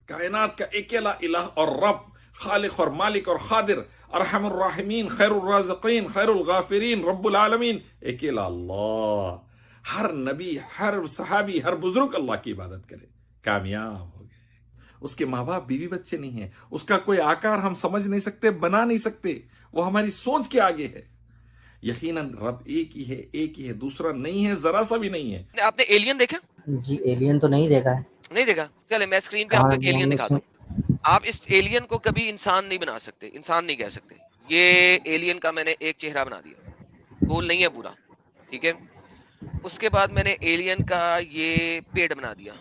کائنات کا اکیلا الہ اور رب، خالق اور مالک اور قادر، ارحم الراحمین، خیر الرازقین، خیر الغافرین، رب العالمین، اکیلا اللہ۔ ہر نبی، ہر صحابی، ہر بزرگ اللہ کی عبادت کرے، کامیاب ہو گئے۔ اس کے ماں باپ بیوی بچے نہیں ہیں، اس کا کوئی آکار ہم سمجھ نہیں سکتے، بنا نہیں سکتے، وہ ہماری سوچ کے آگے ہے۔ یقیناً رب ایک ہی ہے، ایک ہی ہے، دوسرا نہیں ہے، ذرا سا بھی نہیں ہے۔ آپ نے ایلین دیکھا؟ جی ایلین تو نہیں دیکھا ہے۔ نہیں دیکھا؟ چلے میں اسکرین پہ آپ ہاں کو ایک جی ہم ایلین نے دکھاتا ہوں۔ آپ اس ایلین کو کبھی انسان نہیں بنا سکتے، انسان نہیں کہہ سکتے۔ یہ ایلین کا میں نے ایک چہرہ بنا دیا، گول نہیں ہے پورا، ٹھیک ہے۔ اس کے بعد میں نے ایلین کا یہ پیٹ بنا دیا،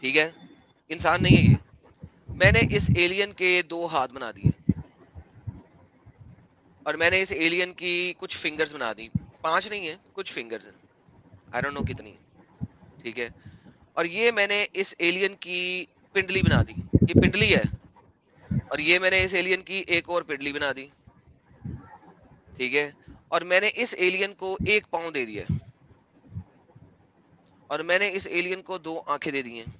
ٹھیک ہے، انسان نہیں ہے یہ۔ میں نے اس ایلین کے 2 ہاتھ بنا دیے، اور میں نے اس ایلین کی کچھ فنگرز بنا دی، 5 نہیں ہیں، کچھ فنگرز ہیں، آئی ڈونٹ نو کتنی، ٹھیک ہے۔ اور یہ میں نے اس ایلین کی پنڈلی بنا دی، یہ پنڈلی ہے، اور یہ میں نے اس ایلین کی ایک اور پنڈلی بنا دی، ٹھیک ہے۔ اور میں نے اس ایلین کو 1 پاؤں دے دیا، اور میں نے اس ایلین کو 2 آنکھیں دے دی ہیں،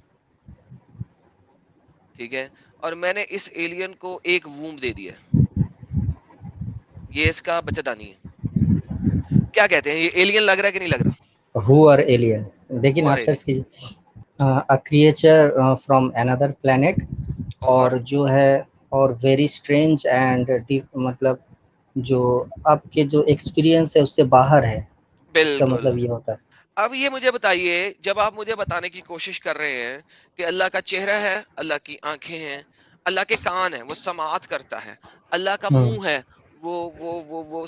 ٹھیک ہے۔ اور میں نے اس ایلین کو 1 ووم دے دیا، یہ اس کا بچہ دانی ہے۔ کیا کہتے ہیں، یہ ایلین لگ رہا ہے کہ نہیں لگ رہا؟ ہو آر ایلین، لیکن ہو آپ رہے سرچ کیجیے کریچر فرام another planet، اور اور جو ہے اور ویری اسٹرینج اینڈ مطلب جو آپ کے جو ایکسپیرینس ہے اس سے باہر ہے، اس کا بالکل۔ مطلب یہ ہوتا ہے۔ اب یہ مجھے بتائیے، جب آپ مجھے بتانے کی کوشش کر رہے ہیں کہ اللہ کا چہرہ ہے، اللہ کی آنکھیں ہیں، اللہ کے کان ہیں، وہ سماعت کرتا ہے، اللہ کا ہوں منہ ہے، وہ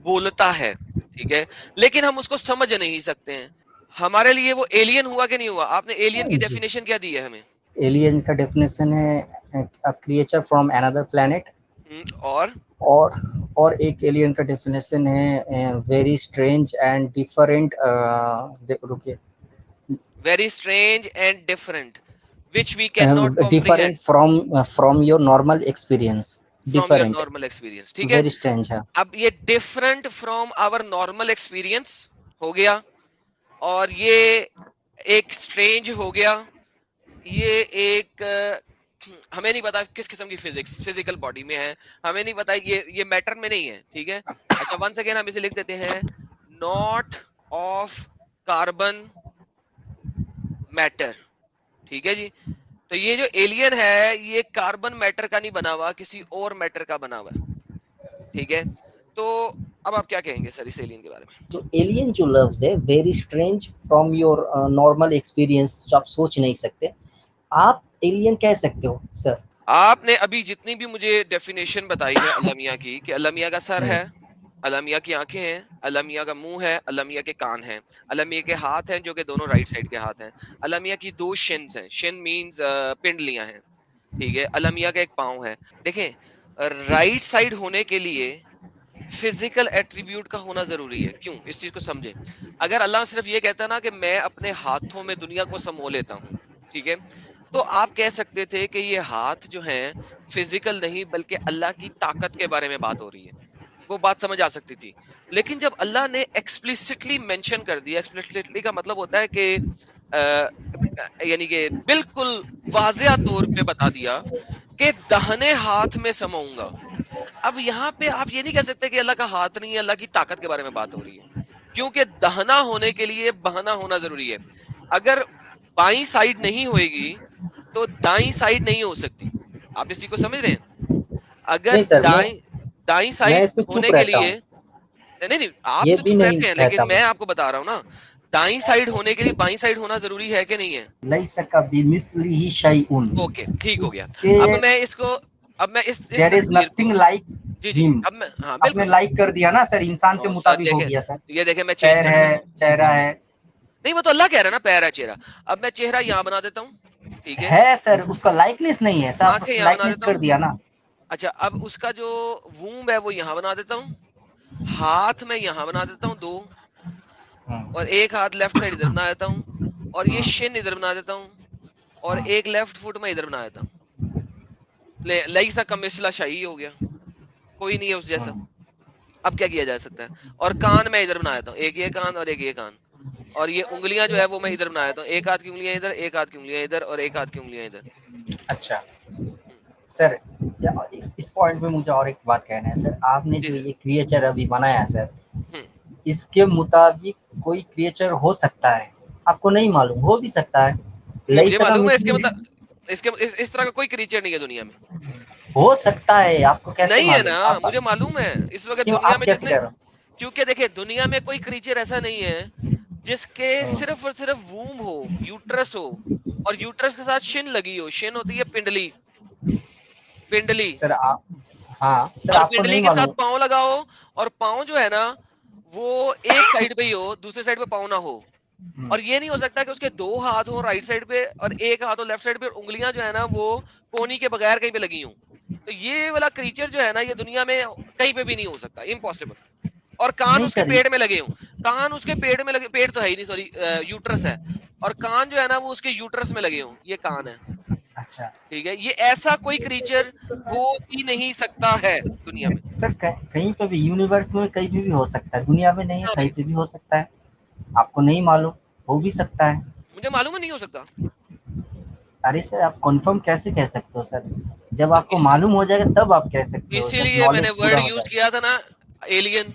بولتا ہے، ٹھیک ہے، لیکن ہم اس کو سمجھ نہیں سکتے ہیں، ہمارے لیے وہ ایلین ہوا کہ نہیں ہوا؟ آپ نے ایلین کی جی ڈیفینیشن کیا دی ہے ہمیں؟ ایلین کا ڈیفینیشن ہے کریچر فرام another planet، اور اور ایک ایلین کا ڈیفینیشن ہے ویری اسٹرینج اینڈ ڈفرینٹ، رکیے، very strange and different which we can not different comprehend from your normal experience, from your different, normal experience, ٹھیک ہے۔ ویری اسٹرینج ہے۔ اب یہ different from our normal experience ہو گیا، اور یہ ایک اسٹرینج ہو گیا، یہ ایک ہمیں نہیں پتا کس قسم کی فزیکل باڈی میں ہے، ہمیں نہیں پتا، یہ میٹر میں نہیں ہے، ٹھیک ہے۔ اچھا ونس اگین ہم اسے لکھ دیتے ہیں، ناٹ آف کاربن میٹر، ٹھیک ہے جی۔ تو یہ جو ایلین ہے یہ کاربن میٹر کا نہیں بنا ہوا، کسی اور میٹر کا بنا ہوا ہے، ٹھیک ہے۔ تو اب آپ کیا کہیں گے سر اس ایلین کے بارے میں؟ جو ایلین جو لفظ ہے very strange from your normal experience, جو آپ سوچ نہیں سکتے، آپ ایلین کہہ سکتے ہو سر؟ آپ نے ابھی جتنی بھی مجھے ڈیفینیشن بتائی ہے اللہ میاں کی، کہ اللہ میاں کا سر ہے، اللہ میاں کی آنکھیں ہیں، اللہ میاں کا منہ ہے، اللہ میاں کے کان ہیں، اللہ میاں کے ہاتھ ہیں جو کہ دونوں رائٹ سائڈ کے ہاتھ ہیں، اللہ میاں کی 2 شنز ہیں، شن مینز پنڈلیاں ہیں، ٹھیک ہے، اللہ میاں کا 1 پاؤں ہے۔ دیکھیں رائٹ سائڈ ہونے کے لیے فزیکل ایٹریبیوٹ کا ہونا ضروری ہے، کیوں؟ اس چیز کو سمجھیں۔ اگر اللہ صرف یہ کہتا نا کہ میں اپنے ہاتھوں میں دنیا کو سمو لیتا ہوں، ٹھیک ہے، تو آپ کہہ سکتے تھے کہ یہ ہاتھ جو ہیں فزیکل نہیں بلکہ اللہ کی طاقت کے بارے میں بات ہو رہی ہے، وہ بات سمجھ آ سکتی تھی۔ لیکن جب اللہ نے ایکسپلیسٹلی مینشن کر دیا، ایکسپلیسٹلی کا مطلب ہوتا ہے کہ یعنی کہ بالکل واضح طور پہ بتا دیا کہ دہنے ہاتھ میں سماؤں گا۔ اب یہاں پہ آپ یہ نہیں کہہ سکتے کہ اللہ کا ہاتھ نہیں ہے، اللہ کی طاقت کے بارے میں بات ہو رہی ہے، کیونکہ دہنا ہونے کے لیے بہنا ہونا ضروری ہے۔ اگر بائیں سائڈ نہیں ہوئے گی تو دائیں سائڈ نہیں ہو سکتی، آپ اس چیز کو سمجھ رہے ہیں؟ اگر نہیں سر، دائیں میں سائڈ اس پہ چپ ہونے کے رہتا لیے، ہوں، نہیں آپ یہ تو بھی چپ نہیں رہتے ہیں، کہتا لیکن میں آپ کو بتا رہا ہوں نا، دائیں سائڈ ہونے کے لیے بائیں سائڈ ہونا ضروری ہے کہ نہیں ہے؟ لیس کمثلہ شیء، اوکے ٹھیک ہو اس گیا۔ کے اب میں اس کو، اب میں اس دیر از تصویر کو، نتھنگ لائک جی ہم، اب میں، ہاں آپ نے بالکل، لائک کر دیا نا سر، انسان کے سر مطابق ہو دیکھیں، گیا سر، یہ دیکھیں میں چینج پیر کر ہے، دیتا ہوں، چہرہ ہے، نہیں وہ تو اللہ کہہ رہا ہے نا پیر ہے چہرہ، اب میں چہرہ یہاں بنا دیتا ہوں، ٹھیک ہے، سر اس کا لائکنیس نہیں ہے سر، آنکھیں آپ یہاں بنا لائکنیس دیتا کر ہوں، دیا نا۔ اچھا اب اس کا جو وومب ہے وہ یہاں بنا دیتا ہوں، ہاتھ میں یہاں بنا دیتا ہوں 2، اور ایک ہاتھ لیفٹ سائڈ ادھر بنا دیتا ہوں، اور یہ شن ادھر بنا دیتا ہوں، اور ایک لیفٹ فٹ میں ادھر بنا دیتا ہوں، لئی سا کمثلہ شیء ہو گیا، کوئی نہیں ہے اس جیسا۔ اب کیا کیا جا سکتا ہے؟ اور کان میں ادھر بنا دیتا ہوں، ایک یہ کان اور ایک یہ کان، اور یہ انگلیاں جو ہے وہ میں ادھر بنا دیتا ہوں, ایک ہاتھ کی انگلیاں ادھر, ایک ہاتھ کی انگلیاں ادھر, اور ایک ہاتھ کی انگلیاں ادھر. اچھا سر, اس پوائنٹ پہ مجھے اور ایک بات کہنا ہے سر. آپ نے جی جو سر. یہ کریچر ابھی بنایا ہے سر, ہوں. اس کے مطابق کوئی کریچر ہو سکتا ہے, آپ کو نہیں معلوم, ہو بھی سکتا ہے. مجھے لیسا کا معلوم ہے اس کے مثلی مطلب اس طرح کا کوئی کریچر نہیں ہے دنیا میں. ہو سکتا ہے, آپ کو کیسے نہیں ہے نا, معلوم؟ آپ مجھے معلوم ہے اس وقت کیوں, دنیا آپ میں کیسے جتنے, کہہ رہے ہو؟ کیونکہ دیکھیں دنیا میں کوئی کریچر ایسا نہیں ہے جس کے ہاں. صرف اور صرف ووم ہو, یوٹرس ہو, اور یوٹرس کے ساتھ شن لگی ہو. شن ہوتی ہے پنڈلی, پنڈلی, سر آپ, ہاں سر اور آپ کو پنڈلی نہیں کے معلوم. ساتھ پاؤں لگاؤ, اور پاؤں جو ہے نا وہ ایک سائڈ پہ ہی ہو, دوسرے سائڈ پہ پاؤں نہ ہو. اور یہ نہیں ہو سکتا کہ اس کے دو ہاتھ ہوں رائٹ سائڈ پہ اور ایک ہاتھ ہو لیفٹ سائڈ پہ, اور انگلیاں جو ہے نا وہ کونی کے بغیر کہیں پہ لگی ہوں. تو یہ والا کریچر جو ہے نا یہ دنیا میں کہیں پہ بھی نہیں ہو سکتا, امپاسبل. اور کان نہیں اس کے سر, پیٹ میں لگے ہوں, کان اس کے پیٹ میں لگے, پیٹ تو ہے ہی نہیں سوری, یوٹرس ہے, اور کان جو ہے نا وہ اس کے یوٹرس میں لگے ہوں, یہ کان ہے. اچھا ٹھیک ہے, یہ ایسا کوئی کریچر ہو ہی نہیں سکتا ہے دنیا میں. سر کہیں پہ بھی, یونیورس میں کہیں بھی ہو سکتا ہے, دنیا میں نہیں ہے, ہاں کہیں بھائی, پہ بھی ہو سکتا ہے. آپ کو نہیں معلوم, ہو بھی سکتا ہے. مجھے معلوم ہے نہیں ہو سکتا. ارے سر آپ کنفرم کیسے کہہ سکتے ہو سر؟ جب تو آپ کو معلوم ہو جائے گا تب آپ کہہ سکتے ہو, اسی جب لیے میں نے نالج ورڈ پورا ہو یوز جائے. کیا تھا نا, ایلین.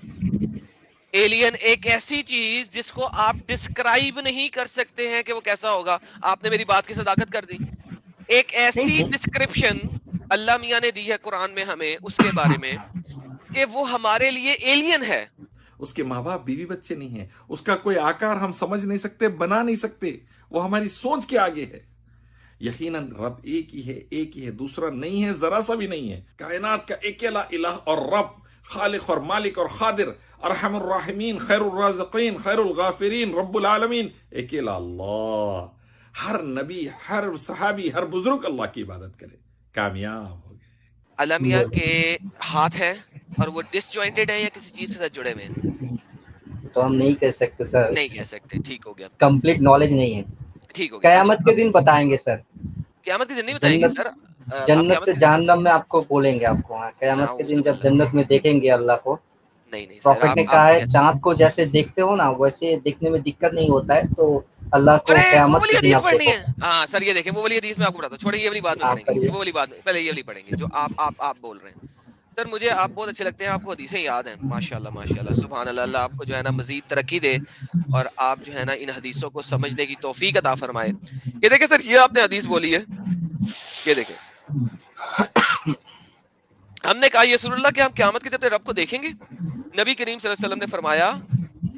ایلین ایک ایسی چیز جس کو آپ ڈسکرائب نہیں کر سکتے ہیں کہ وہ کیسا ہوگا. آپ نے میری بات کی صداقت کر دی. ایک ایسی نہیں ڈسکرپشن اللہ میاں نے دی ہے قرآن میں ہمیں اس کے بارے میں کہ وہ ہمارے لیے ایلین ہے. اس کے ماں باپ بیوی بچے نہیں ہیں, اس کا کوئی آکار ہم سمجھ نہیں سکتے, بنا نہیں سکتے, وہ ہماری سوچ کے آگے ہے. یقیناً رب ایک ہی ہے, ایک ہی ہے, دوسرا نہیں ہے, ذرا سا بھی نہیں ہے. کائنات کا اکیلا الہ اور رب, خالق اور مالک اور قادر, ارحم الراحمین, خیر الرازقین, خیر الغافرین, رب العالمین, اکیلا اللہ. ہر نبی, ہر صحابی, ہر بزرگ اللہ کی عبادت کرے, کامیاب ہو گئے. اللہ میاں کے ہاتھ ہیں اور وہ ڈس جوائنٹڈ ہیں یا کسی چیز کے ساتھ جڑے ہوئے ہیں؟ تو ہم نہیں کہہ سکتے سر, نہیں کہہ سکتے. ٹھیک ہو گیا, کمپلیٹ نالج نہیں ہے. ٹھیک ہو گیا. اچھا قیامت کے اب دن بتائیں گے سر, قیامت کے دن نہیں بتائیں گے جنت, سر. آپ جنت قیامت سے کے جہنم میں آپ کو بولیں گے. آپ کو قیامت کے نعوذ دن جب باللہ. جنت میں دیکھیں گے اللہ کو, نہیں نہیں سر, پروفٹ نے کہا ہے چاند کو جیسے دیکھتے ہو نا ویسے دیکھنے میں دقت نہیں ہوتا ہے, تو اللہ کو ارے وہ قیامت والی کے دن حدیث آپ پڑھنی دیکھو. ہے. ہاں سر یہ دیکھیں وہ والی حدیث میں آپ کو بتاتا ہوں, چھوڑیں یہ والی بعد میں آپ پڑھیں گے, کریے. وہ والی بعد میں, پہلے یہ والی پڑھیں گے جو آپ بول رہے ہیں. سر مجھے آپ بہت اچھے لگتے ہیں, آپ کو حدیثیں یاد ہیں, ماشاءاللہ ماشاءاللہ, سبحان اللہ. اللہ آپ کو جو ہے نا مزید ترقی دے اور آپ جو ہے نا ان حدیثوں کو سمجھنے کی توفیق عطا فرمائے. یہ دیکھیں سر, یہ آپ نے حدیث بولی ہے, یہ دیکھیں ہم نے کہا یسر اللہ کہ ہم قیامت کے دن اپنے رب کو دیکھیں گے. نبی کریم صلی اللہ علیہ وسلم نے فرمایا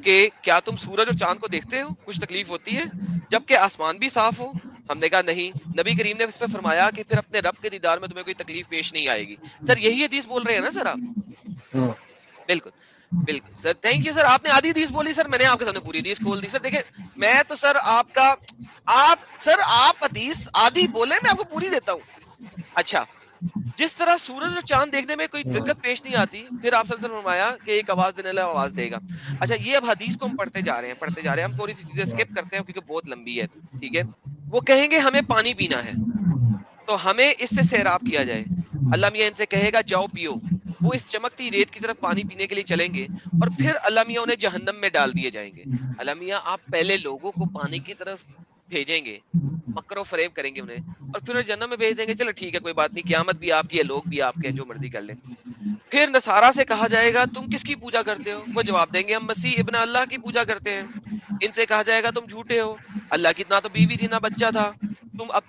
کہ کیا تم سورج اور چاند کو دیکھتے ہو, کچھ تکلیف ہوتی ہے جبکہ آسمان بھی صاف ہو؟ ہم نے کہا نہیں. نبی کریم نے اس پہ فرمایا کہ پھر اپنے رب کے دیدار میں تمہیں کوئی تکلیف پیش نہیں آئے گی. سر یہی حدیث بول رہے ہیں نا سر آپ؟ ہوں. بالکل بالکل سر, تھینک یو سر. آپ نے آدھی حدیث بولی سر, میں نے آپ کے سامنے پوری حدیث کھول دی. سر دیکھیں میں تو سر آپ کا, آپ حدیث آدھی بولے میں آپ کو پوری دیتا ہوں. اچھا, جس طرح سورج اور چاند دیکھنے میں کوئی دقت پیش نہیں آتی, پھر آپ صلی اللہ علیہ وسلم نے فرمایا کہ ایک آواز دینے والا آواز دے گا. اچھا یہ اب حدیث کو ہم پڑھتے جا رہے ہیں, ہم تھوڑی سی چیزیں اسکپ کرتے ہیں کیونکہ بہت لمبی ہے. ٹھیک ہے, وہ کہیں گے ہمیں پانی پینا ہے تو ہمیں اس سے سیراب کیا جائے. اللہ میاں ان سے کہے گا جاؤ پیو. وہ اس چمکتی ریت کی طرف پانی پینے کے لیے چلیں گے اور پھر اللہ میاں انہیں جہنم میں ڈال دیے جائیں گے. اللہ میاں آپ پہلے لوگوں کو پانی کی طرف بھیجیں گے, مکر و فریب کریں گے انہیں, اور پھر جنت میں بھیج دیں گے. چلو ٹھیک ہے کوئی بات نہیں, قیامت بھی آپ کی ہے, لوگ بھی آپ کے ہیں, جو مرضی کر لیں. پھر نصارا سے کہا جائے گا تم کس کی پوجا کرتے ہو؟ وہ جواب دیں گے ہم مسیح ابن اللہ کی پوجا کرتے ہیں. ان سے کہا جائے گا تم جھوٹے ہو, اللہ کی نہ تو بیوی تھی نہ بچہ تھا,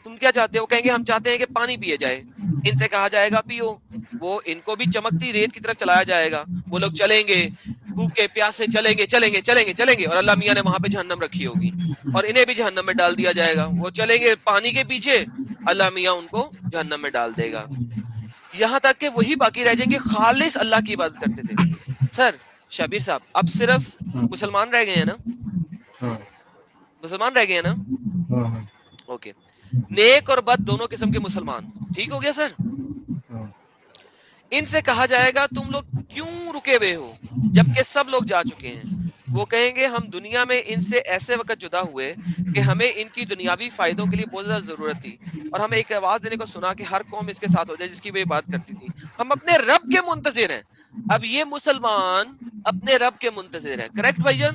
تم کیا چاہتے ہو؟ کہیں گے ہم چاہتے ہیں کہ پانی پیے جائے. ان سے کہا جائے گا پیو. وہ ان کو بھی چمکتی ریت کی طرف چلایا جائے گا. وہ لوگ چلیں گے بھوکے پیاسے, چلیں گے چلیں گے چلیں گے چلیں گے, اور اللہ میاں نے وہاں پہ جہنم رکھی ہوگی اور انہیں بھی جہنم میں ڈال دیا جائے گا. وہ چلیں گے پانی کے پیچھے, اللہ میاں ان کو جہنم میں ڈال دے گا, یہاں تک کہ وہی باقی رہ جائیں گے خالص اللہ کی عبادت کرتے تھے. سر شبیر صاحب اب صرف مسلمان رہ گئے ہیں نا, مسلمان رہ گئے ہیں نا؟ اوکے, نیک اور بد دونوں قسم کے مسلمان. ٹھیک ہو گیا سر؟ ان سے کہا جائے گا تم لوگ کیوں رکے ہوئے ہو جبکہ سب لوگ جا چکے ہیں؟ وہ کہیں گے ہم دنیا میں ان سے ایسے وقت جدا ہوئے کہ ہمیں ان کی دنیاوی فائدوں کے لیے بہت زیادہ ضرورت تھی, اور ہمیں ایک آواز دینے کو سنا کہ ہر قوم اس کے ساتھ ہو جائے جس کی وہ بات کرتی تھی. ہم اپنے رب کے منتظر ہیں. اب یہ مسلمان اپنے رب کے منتظر ہیں, کریکٹ بھائی جان؟